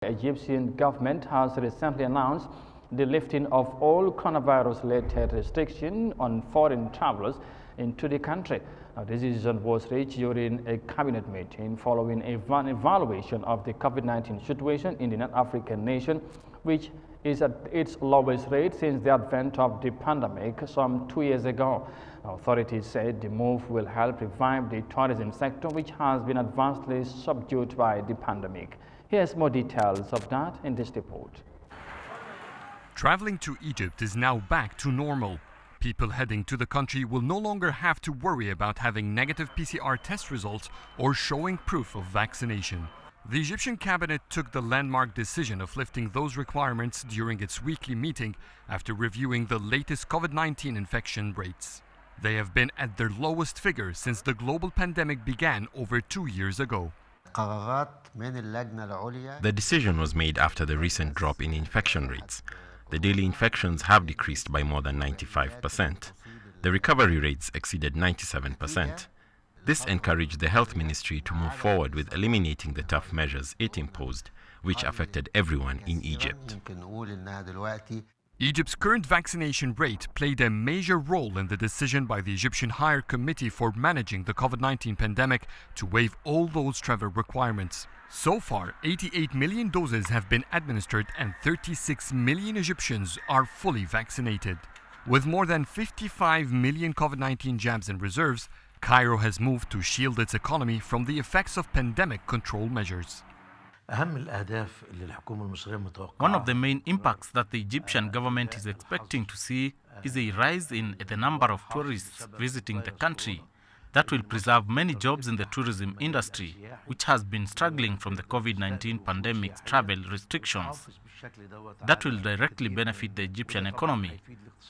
The Egyptian government has recently announced the lifting of all coronavirus-related restrictions on foreign travelers into the country. Now, this decision was reached during a cabinet meeting following an evaluation of the COVID-19 situation in the North African nation, which is at its lowest rate since the advent of the pandemic some 2 years ago. Authorities said the move will help revive the tourism sector, which has been adversely subdued by the pandemic. Here's more details of that in this report. Traveling to Egypt is now back to normal. People heading to the country will no longer have to worry about having negative PCR test results or showing proof of vaccination. The Egyptian cabinet took the landmark decision of lifting those requirements during its weekly meeting after reviewing the latest COVID-19 infection rates. They have been at their lowest figure since the global pandemic began over 2 years ago. The decision was made after the recent drop in infection rates. The daily infections have decreased by more than 95%. The recovery rates exceeded 97%. This encouraged the Health Ministry to move forward with eliminating the tough measures it imposed, which affected everyone in Egypt. Egypt's current vaccination rate played a major role in the decision by the Egyptian Higher Committee for Managing the COVID-19 pandemic to waive all those travel requirements. So far, 88 million doses have been administered and 36 million Egyptians are fully vaccinated. With more than 55 million COVID-19 jabs in reserves, Cairo has moved to shield its economy from the effects of pandemic control measures. One of the main impacts that the Egyptian government is expecting to see is a rise in the number of tourists visiting the country. That will preserve many jobs in the tourism industry, which has been struggling from the COVID-19 pandemic's travel restrictions. That will directly benefit the Egyptian economy.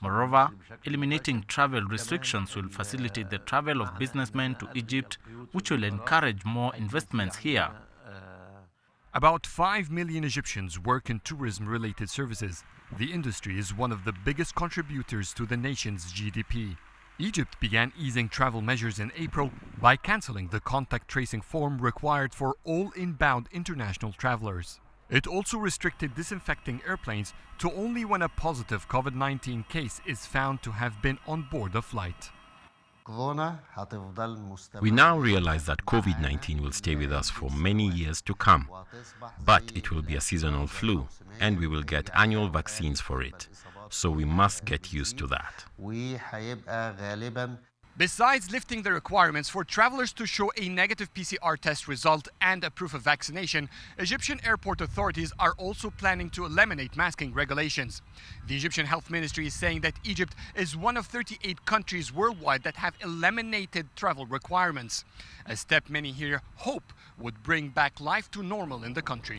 Moreover, eliminating travel restrictions will facilitate the travel of businessmen to Egypt, which will encourage more investments here. About 5 million Egyptians work in tourism-related services. The industry is one of the biggest contributors to the nation's GDP. Egypt began easing travel measures in April by cancelling the contact tracing form required for all inbound international travelers. It also restricted disinfecting airplanes to only when a positive COVID-19 case is found to have been on board a flight. We now realize that COVID-19 will stay with us for many years to come, but it will be a seasonal flu, and we will get annual vaccines for it. So we must get used to that. Besides lifting the requirements for travelers to show a negative PCR test result and a proof of vaccination, Egyptian airport authorities are also planning to eliminate masking regulations. The Egyptian Health Ministry is saying that Egypt is one of 38 countries worldwide that have eliminated travel requirements, a step many here hope would bring back life to normal in the country.